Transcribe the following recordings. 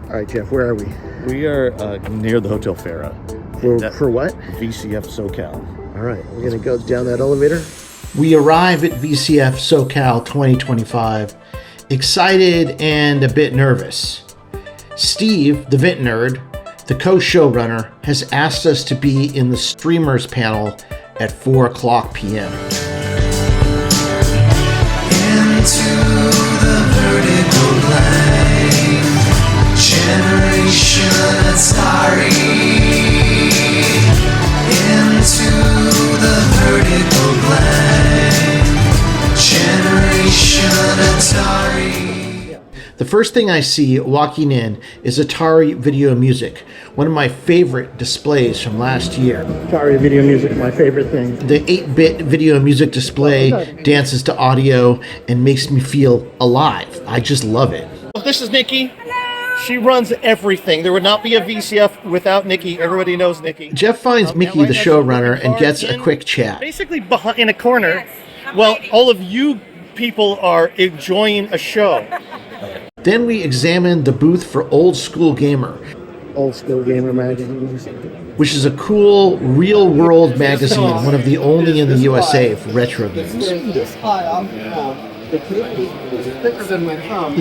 All right, Jeff, where are we? We are near the Hotel Farah. For what? VCF SoCal. All right, we're going to go down that elevator. We arrive at VCF SoCal 2025, excited and a bit nervous. Steve, the VintNerd, the co-showrunner, has asked us to be in the streamers panel at 4 o'clock p.m. Into the vertical line, generation Atari. Into the vertical line, generation Atari. The first thing I see walking in is Atari Video Music, one of my favorite displays from last year. Atari Video Music, my favorite thing. The 8-bit video music display dances to audio and makes me feel alive. I just love it. This is Nikki. She runs everything. There would not be a VCF without Nikki. Everybody knows Nikki. Jeff finds Mickey, the showrunner, and gets a quick chat. Basically behind in a corner, while all of you people are enjoying a show. Then we examine the booth for Old School Gamer, Old School Gamer magazine, which is a cool real-world magazine, one of the only in the USA for retro games.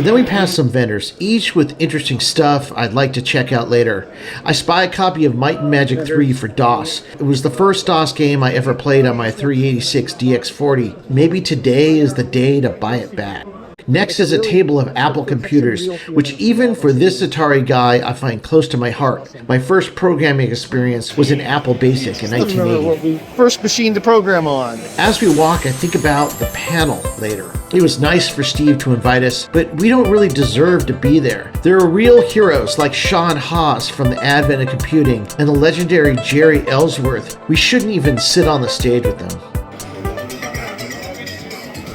Then we pass some vendors, each with interesting stuff I'd like to check out later. I spy a copy of Might and Magic 3 for DOS. It was the first DOS game I ever played on my 386 DX40. Maybe today is the day to buy it back. Next is a table of Apple computers, which even for this Atari guy, I find close to my heart. My first programming experience was in Apple Basic in 1980. First machine to program on. As we walk, I think about the panel later. It was nice for Steve to invite us, but we don't really deserve to be there. There are real heroes like Sean Haas from the advent of computing and the legendary Jeri Ellsworth. We shouldn't even sit on the stage with them.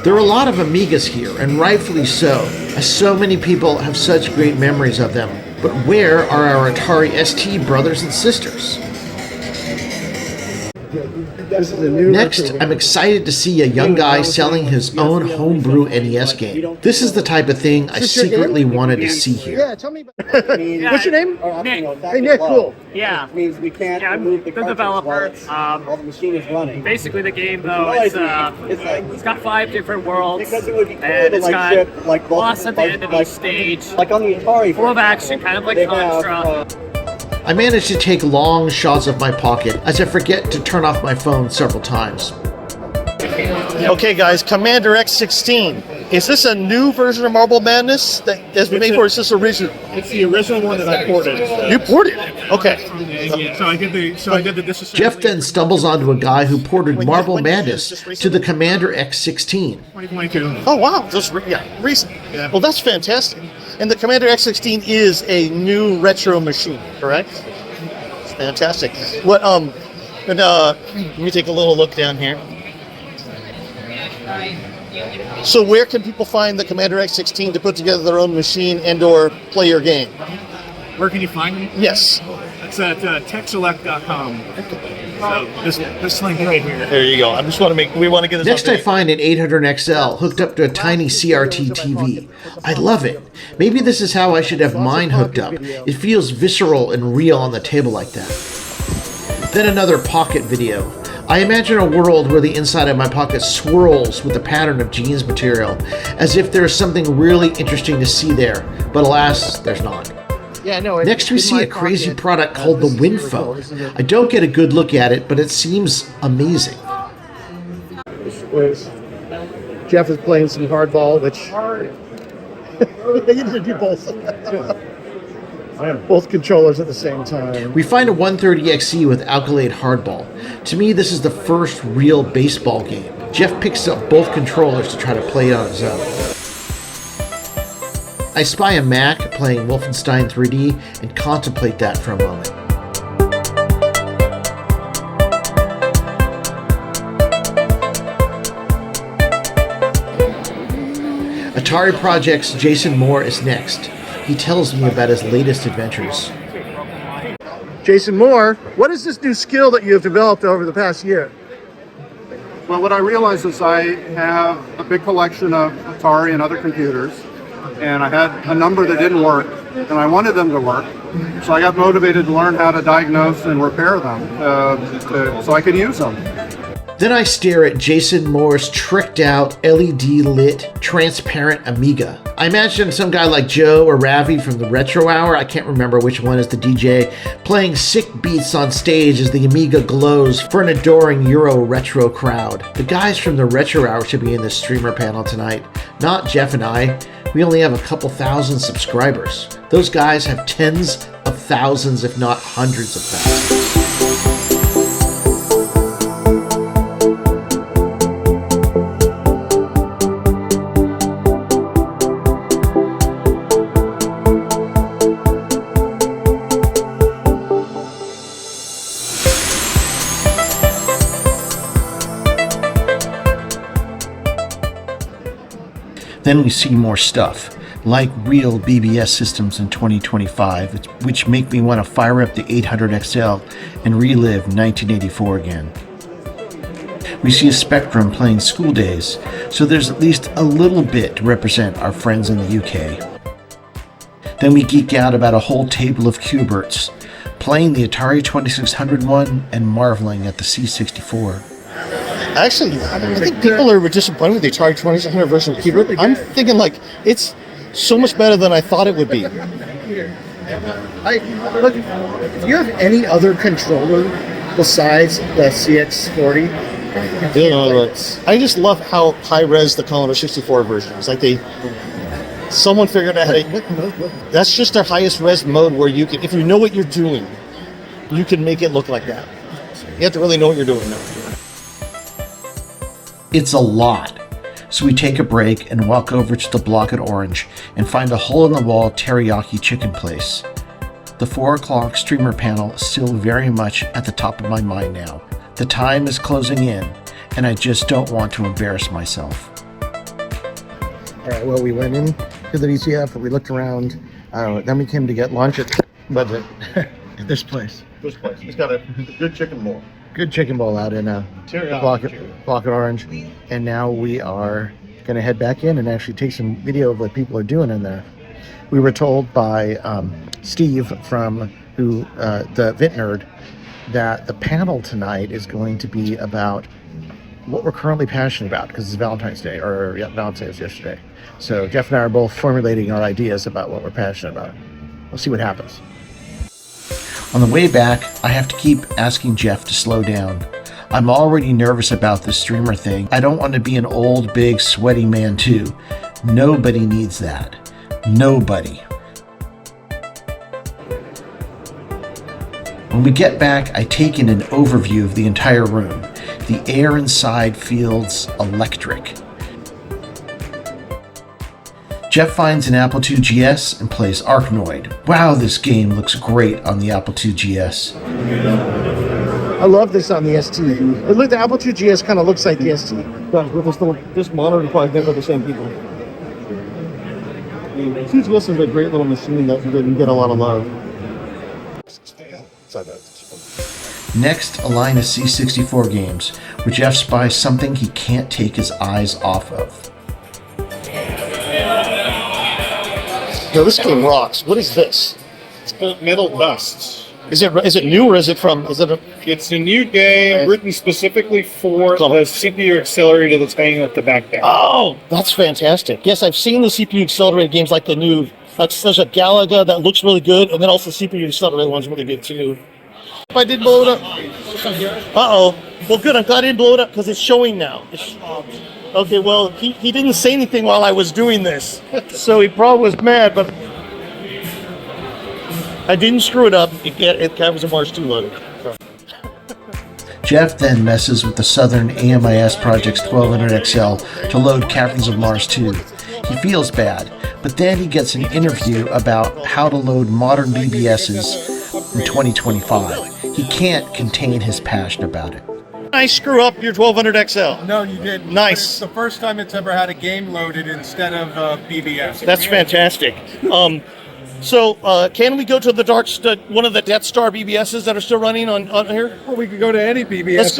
There are a lot of Amigas here, and rightfully so, as so many people have such great memories of them. But where are our Atari ST brothers and sisters? Next, I'm excited to see a young guy selling his own homebrew NES game. This is the type of thing I secretly wanted to see here. Yeah, tell me about What's your name? Nick. Hey, Nick, cool. Yeah. Means we can't I'm move the the developer. while the machine is running. Basically, the game though is it's got 5 different worlds, Because it would be cool and to it's like got ship like boss at the end of each stage, like on the Atari. full of action, kind of like they have, Contra. I managed to take long shots of my pocket as I forget to turn off my phone several times. Okay, guys, Commander X16. Is this a new version of Marble Madness that has been made for? Is this original? It's the original one that I ported. You ported it? Okay. So I did the disassembly. Jeff then stumbles onto a guy who ported Marble Madness to the Commander X16. 2022. Oh, wow. Just recent. Yeah. Well, that's fantastic. And the Commander X16 is a new retro machine, correct? It's fantastic. What, let me take a little look down here. So where can people find the Commander X16 to put together their own machine and or play your game? Where can you find them? Yes. It's at techselect.com. So this link right here. There you go. I just want to we want to get this. Next, I find an 800XL hooked up to a tiny CRT TV. I love it. Maybe this is how I should have mine hooked up. It feels visceral and real on the table like that. Then another pocket video. I imagine a world where the inside of my pocket swirls with the pattern of jeans material, as if there's something really interesting to see there, but alas, there's not. Yeah, no. Next, we see a crazy product called the Windphone. I don't get a good look at it, but it seems amazing. Jeff is playing some hardball, which you need to do both. Both controllers at the same time. We find a 130XE with Alkalade Hardball. To me, this is the first real baseball game. Jeff picks up both controllers to try to play it on his own. I spy a Mac playing Wolfenstein 3D and contemplate that for a moment. Atari Project's Jason Moore is next. He tells me about his latest adventures. Jason Moore, what is this new skill that you have developed over the past year? Well, what I realized is I have a big collection of Atari and other computers, and I had a number that didn't work. and I wanted them to work. So I got motivated to learn how to diagnose and repair them so I could use them. Then I stare at Jason Moore's tricked out LED lit transparent Amiga. I imagine some guy like Joe or Ravi from the Retro Hour, I can't remember which one is the DJ, playing sick beats on stage as the Amiga glows for an adoring Euro retro crowd. The guys from the Retro Hour should be in this streamer panel tonight, not Jeff and I. We only have a couple thousand subscribers. Those guys have tens of thousands, if not hundreds of thousands. Then we see more stuff, like real BBS systems in 2025, which make me want to fire up the 800XL and relive 1984 again. We see a Spectrum playing School Days, so there's at least a little bit to represent our friends in the UK. Then we geek out about a whole table of Q*berts, playing the Atari 2600 one and marveling at the C64. Actually, I think people are disappointed with the Atari 2600 version of Crypt. I'm thinking like it's so much better than I thought it would be. Look, if you have any other controller besides the CX40, I just love how high res the Commodore 64 version is. Like someone figured out how to, that's just their highest res mode where you can, if you know what you're doing, you can make it look like that. You have to really know what you're doing now. It's a lot. So we take a break and walk over to the Block at Orange and find a hole-in-the-wall teriyaki chicken place. The 4 o'clock streamer panel is still very much at the top of my mind now. The time is closing in, and I just don't want to embarrass myself. all right, well, we went in to the VCF, we looked around, then we came to get lunch at this place. It's got a good chicken bowl. Good chicken bowl out in Block at Orange, and now we are going to head back in and actually take some video of what people are doing in there. We were told by Steve from the VintNerd that the panel tonight is going to be about what we're currently passionate about, because it's Valentine's Day, Valentine's Day was yesterday. So Jeff and I are both formulating our ideas about what we're passionate about. We'll see what happens. On the way back, I have to keep asking Jeff to slow down. I'm already nervous about this streamer thing. I don't want to be an old, big, sweaty man too. Nobody needs that. Nobody. When we get back, I take in an overview of the entire room. The air inside feels electric. Jeff finds an Apple II GS and plays Arkanoid. Wow, this game looks great on the Apple II GS. I love this on the ST. The Apple II GS kind of looks like the ST. With this monitor, probably never the same people. Huge Wilson's a great little machine that didn't get a lot of love. Next, a line of C64 games, where Jeff spies something he can't take his eyes off of. Yo, this game rocks. What is this? It's called Metal Dust. Is it new or is it from? It's a new game written specifically for the CPU accelerator that's hanging at the back there. Oh, that's fantastic. Yes, I've seen the CPU accelerated games like the new. There's a Galaga that looks really good, and then also CPU accelerated one's really good too. If I did blow it up. Uh-oh. Well, good. I'm glad I didn't blow it up because it's showing now. Okay, well, he didn't say anything while I was doing this, so he probably was mad, but I didn't screw it up. It was a Mars 2 loaded. Jeff then messes with the Southern AMIS Project's 1200XL to load Caverns of Mars 2. He feels bad, but then he gets an interview about how to load modern BBSs in 2025. He can't contain his passion about it. I screw up your 1200XL. No, you didn't. Nice. It's the first time it's ever had a game loaded instead of BBS. That's fantastic. So can we go to one of the Death Star BBSs that are still running on here? Well, we could go to any BBS.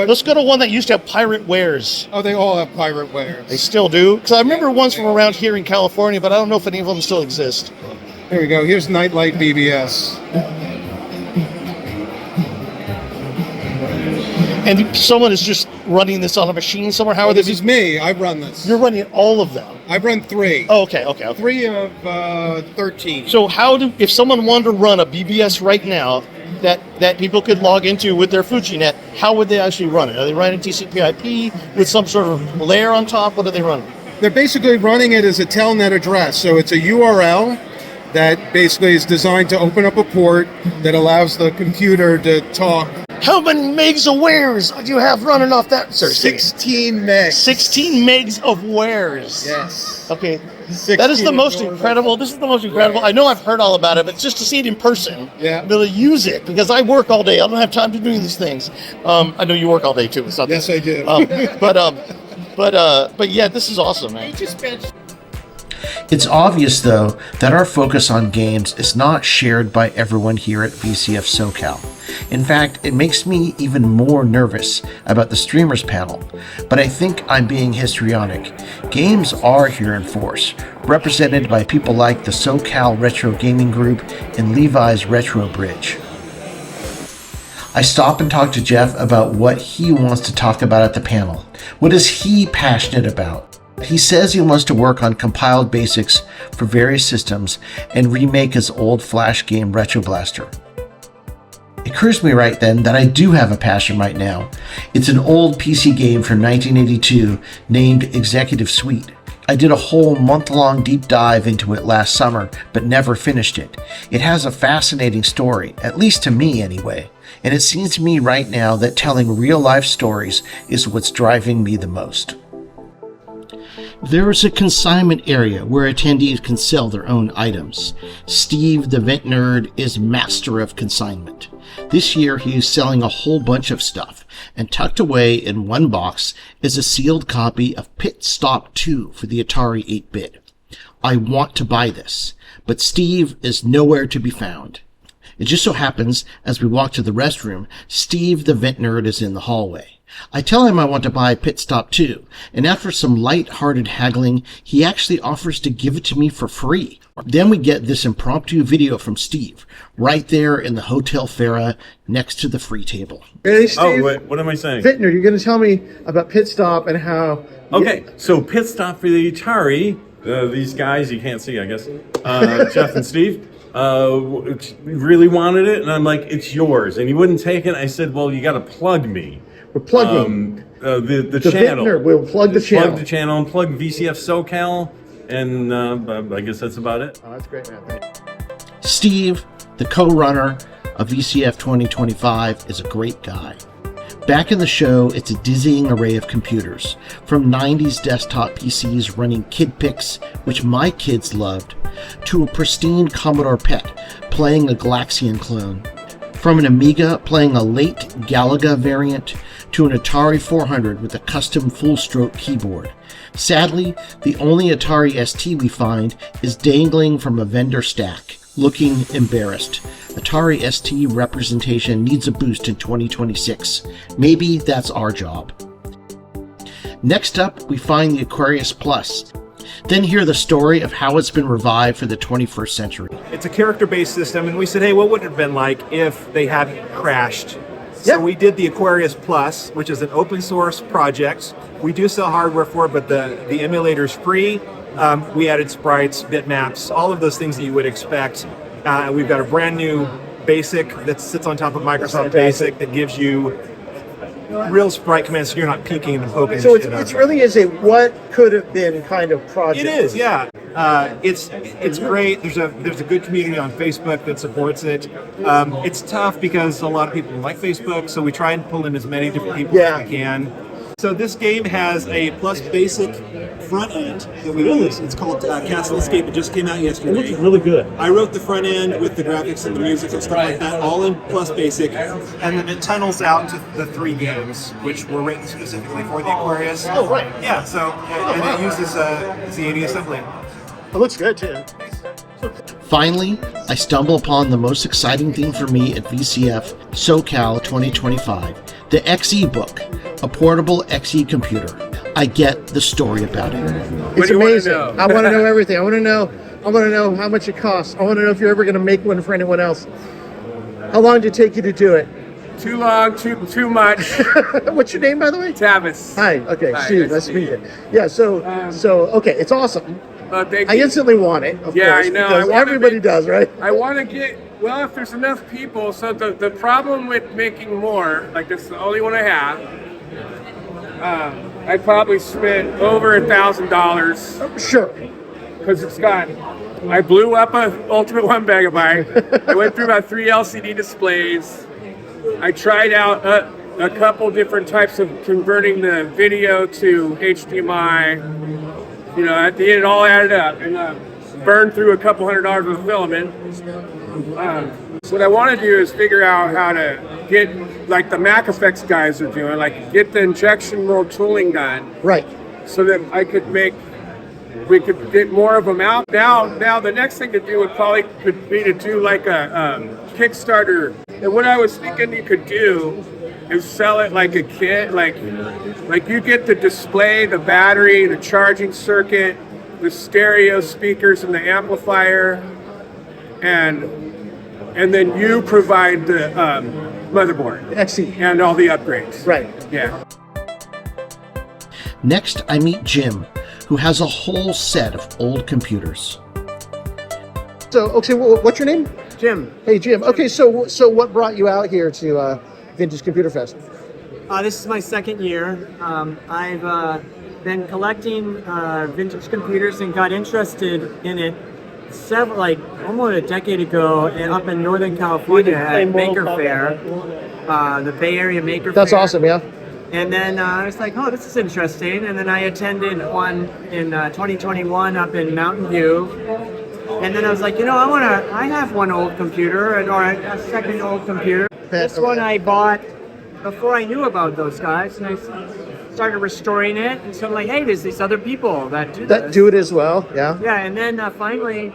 Let's go to one that used to have pirate wares. Oh, they all have pirate wares. They still do? Because I remember ones from around here in California, but I don't know if any of them still exist. There we go. Here's Nightlight BBS. And someone is just running this on a machine somewhere. How are This they? is me. I run this. You're running all of them. I've run 3. Oh, okay. 3 of 13. So if someone wanted to run a BBS right now that people could log into with their FujiNet, how would they actually run it? Are they running TCP/IP with some sort of layer on top? What are they running? They're basically running it as a telnet address. So it's a URL that basically is designed to open up a port that allows the computer to talk. How many megs of wares do you have running off that? Sorry, 16 megs. 16 megs of wares. Yes. Okay. That is the most incredible. This is the most incredible. I know I've heard all about it, but just to see it in person, Yeah. be able to use it, because I work all day. I don't have time to do these things. I know you work all day too. It's not Yes, I do. But yeah, this is awesome, man. It's obvious, though, that our focus on games is not shared by everyone here at VCF SoCal. In fact, it makes me even more nervous about the streamers panel, but I think I'm being histrionic. Games are here in force, represented by people like the SoCal Retro Gaming Group and Levi's Retro Bridge. I stop and talk to Jeff about what he wants to talk about at the panel. What is he passionate about? He says he wants to work on compiled basics for various systems and remake his old Flash game Retro Blaster. It occurs to me right then that I do have a passion right now. It's an old PC game from 1982 named Executive Suite. I did a whole month-long deep dive into it last summer, but never finished it. It has a fascinating story, at least to me anyway, and it seems to me right now that telling real-life stories is what's driving me the most. There is a consignment area where attendees can sell their own items. Steve, the VintNerd, is master of consignment. This year he is selling a whole bunch of stuff, and tucked away in one box is a sealed copy of Pit Stop 2 for the Atari 8-bit. I want to buy this, but Steve is nowhere to be found. It just so happens, as we walk to the restroom, Steve the VintNerd is in the hallway. I tell him I want to buy Pit Stop 2, and after some light-hearted haggling, he actually offers to give it to me for free. Then we get this impromptu video from Steve, right there in the Hotel Farah next to the free table. Hey, Steve. Oh, wait, what am I saying? VintNerd, you're going to tell me about Pit Stop and how... Okay, so Pit Stop for the Atari, these guys, you can't see, I guess, Jeff and Steve, really wanted it, and I'm like, it's yours. And he wouldn't take it. I said, well, you got to plug me. We're plugging the channel. VintNerd, we'll plug the channel. Plug the channel and plug VCF SoCal, and I guess that's about it. Oh, that's great, man. Thanks. Steve, the co-runner of VCF 2025, is a great guy. Back in the show, it's a dizzying array of computers, from 90s desktop PCs running KidPix, which my kids loved, to a pristine Commodore PET playing a Galaxian clone, from an Amiga playing a late Galaga variant to an Atari 400 with a custom full-stroke keyboard. Sadly, the only Atari ST we find is dangling from a vendor stack, looking embarrassed. Atari ST representation needs a boost in 2026. Maybe that's our job. Next up, we find the Aquarius Plus. Then hear the story of how it's been revived for the 21st century. It's a character-based system, and we said, hey, what would it have been like if they hadn't crashed? So we did the Aquarius Plus, which is an open source project. We do sell hardware for it, but the emulator's free. We added sprites, bitmaps, all of those things that you would expect. We've got a brand new BASIC that sits on top of Microsoft BASIC that gives you real sprite commands so you're not peeking and poking. So it really is a what could have been kind of project. It is, yeah. It's great. There's a good community on Facebook that supports it. It's tough because a lot of people don't like Facebook, so we try and pull in as many different people as we can. So this game has a Plus Basic front end that we released. It's called Castle Escape. It just came out yesterday. It looks really good. I wrote the front end with the graphics and the music and stuff like that, all in Plus Basic. And then it tunnels out to the 3 games, which were written specifically for the Aquarius. Oh, right. Yeah, so, and it uses Z80 assembly. It looks good, too. Finally, I stumble upon the most exciting thing for me at VCF SoCal 2025, the XE book, a portable XE computer. I get the story about it. It's amazing. I want to know everything. I want to know I want to know how much it costs. I want to know if you're ever going to make one for anyone else. How long did it take you to do it? Too long, too much. What's your name, by the way? Tavis. Hi. Okay, Hi, Steve. Nice to meet you. Yeah. So okay, it's awesome. Thank I you. instantly want it. Of Yeah, course, I know. because everybody does, right? I want to get, well, if there's enough people. So the problem with making more, like this is the only one I have, I probably spent over $1,000. Sure. Because it's got, I blew up a Ultimate 1 megabyte. I went through about 3 LCD displays. I tried out a couple different types of converting the video to HDMI. You know, at the end, it all added up, and burned through a couple $100 worth of filament. So what I want to do is figure out how to get, like the Mac Effects guys are doing, like get the injection mold tooling done. Right. So that we could get more of them out. Now the next thing to do would probably could be to do like a Kickstarter. And what I was thinking you could do is sell it like a kit, like you get the display, the battery, the charging circuit, the stereo speakers and the amplifier, and then you provide the motherboard. Excellent. And all the upgrades. Right. Yeah. Next, I meet Jim, who has a whole set of old computers. So, okay, what's your name? Jim. Hey, Jim. Okay, so what brought you out here to Vintage Computer Fest? This is my second year. I've been collecting vintage computers and got interested in it almost a decade ago up in Northern California at Maker Fair, the Bay Area Maker Fair. That's awesome, yeah. And then I was like, oh, this is interesting. And then I attended one in 2021 up in Mountain View. And then I was like, I have one old computer, or a second old computer. This one I bought before I knew about those guys, and I started restoring it. And so I'm like, hey, there's these other people that do this. That do it as well, yeah. Yeah, and then finally,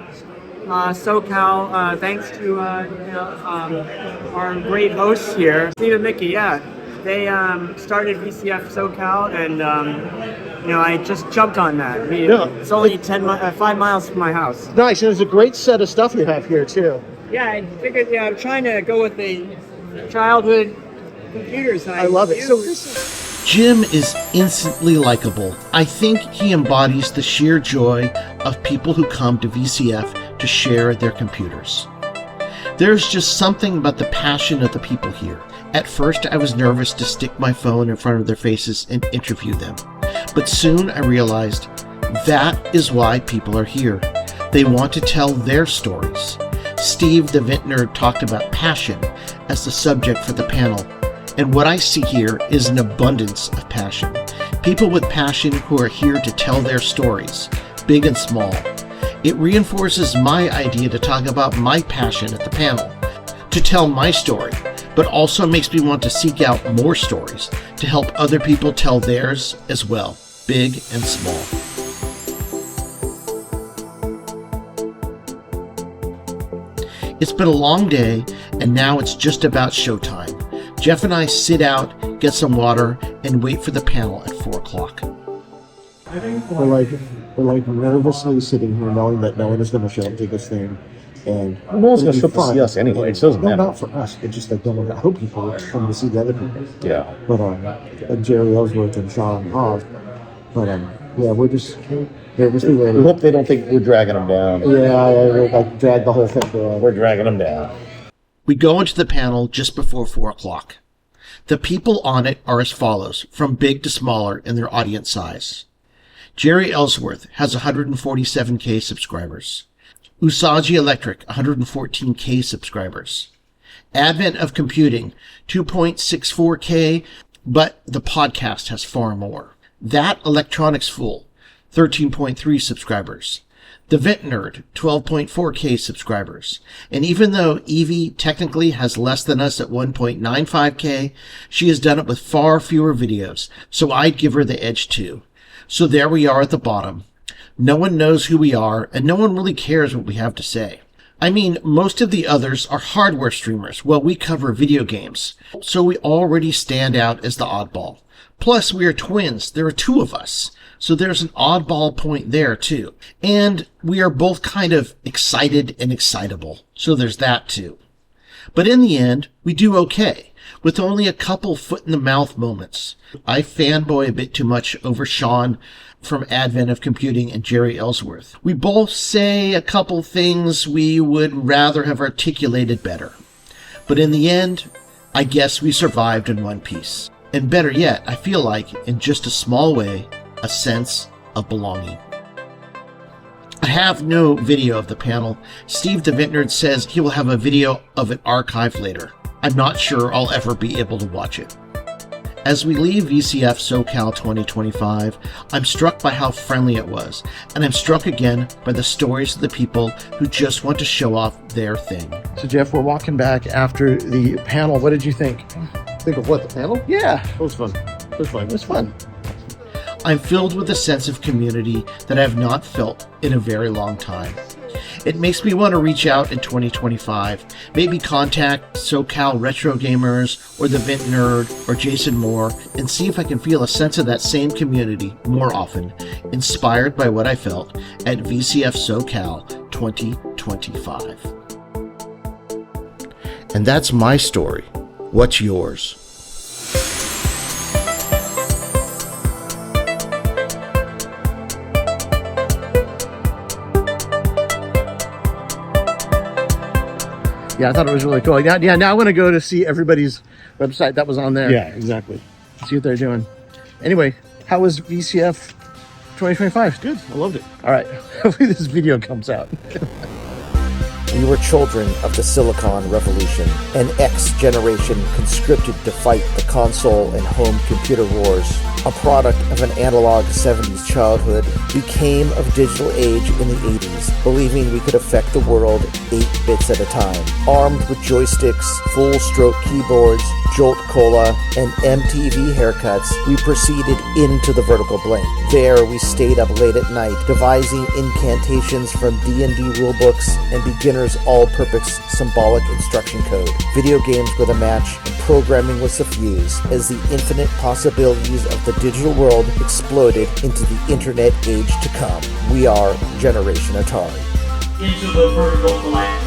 SoCal, thanks to our great hosts here, Steve and Mickey, yeah. They started VCF SoCal, and I just jumped on that. I mean, it's only 5 miles from my house. Nice, and there's a great set of stuff you have here too. Yeah, I figured. I'm trying to go with the childhood computers. I love it. So Jim is instantly likable. I think he embodies the sheer joy of people who come to VCF to share their computers. There's just something about the passion of the people here. At first, I was nervous to stick my phone in front of their faces and interview them. But soon I realized that is why people are here. They want to tell their stories. Steve, the VintNerd, talked about passion as the subject for the panel. And what I see here is an abundance of passion. People with passion who are here to tell their stories, big and small. It reinforces my idea to talk about my passion at the panel, to tell my story, but also makes me want to seek out more stories to help other people tell theirs as well, big and small. It's been a long day, and now it's just about showtime. Jeff and I sit out, get some water, and wait for the panel at 4 o'clock. We're like nervously sitting here knowing that no one is going to show up to this thing. And no one's going to show up to see us anyway. It doesn't matter. Not for us. It's just like, I hope people will come to see the other people. Yeah. But Jeri Ellsworth and Sean Hoff. But yeah, we're just nervously waiting. We hope they don't think we're dragging them down. Yeah, we're like drag the whole thing down. We're dragging them down. We go into the panel just before 4 o'clock. The people on it are as follows, from big to smaller in their audience size. Jeri Ellsworth has 147K subscribers. Usagi Electric, 114K subscribers. Advent of Computing, 2.64K, but the podcast has far more. That Electronics Fool, 13.3 subscribers. The VintNerd, 12.4K subscribers. And even though Evie technically has less than us at 1.95K, she has done it with far fewer videos, so I'd give her the edge too. So there we are at the bottom. No one knows who we are, and no one really cares what we have to say. I mean, most of the others are hardware streamers, while we cover video games, so we already stand out as the oddball. Plus, we are twins. There are two of us. So there's an oddball point there, too. And we are both kind of excited and excitable. So there's that, too. But in the end, we do okay, with only a couple foot-in-the-mouth moments. I fanboy a bit too much over Sean from Advent of Computing and Jeri Ellsworth. We both say a couple things we would rather have articulated better. But in the end, I guess we survived in one piece. And better yet, I feel like, in just a small way, a sense of belonging. I have no video of the panel. Steve the VintNerd says he will have a video of it archived later. I'm not sure I'll ever be able to watch it. As we leave VCF SoCal 2025, I'm struck by how friendly it was, and I'm struck again by the stories of the people who just want to show off their thing. So Jeff, we're walking back after the panel. What did you think? Think of what, the panel? Yeah, It was fun. It was fun. it was fun. I'm filled with a sense of community that I have not felt in a very long time. It makes me want to reach out in 2025, maybe contact SoCal Retro Gamers or the VintNerd or Jason Moore and see if I can feel a sense of that same community more often, inspired by what I felt at VCF SoCal 2025. And that's my story. What's yours? Yeah, I thought it was really cool. Yeah, now I want to go to see everybody's website that was on there. Yeah, exactly. See what they're doing. Anyway, how was VCF 2025? Good. I loved it. All right. Hopefully this video comes out. We were children of the Silicon Revolution, an X generation conscripted to fight the console and home computer wars. A product of an analog 70s childhood, we came of digital age in the 80s, believing we could affect the world 8 bits at a time. Armed with joysticks, full-stroke keyboards, Jolt Cola, and MTV haircuts, we proceeded into the vertical blank. There, we stayed up late at night, devising incantations from D&D rulebooks and beginner's all-purpose symbolic instruction code. Video games were the match, and programming was the fuse, as the infinite possibilities of the digital world exploded into the internet age to come. We are Generation Atari. Into the vertical blank.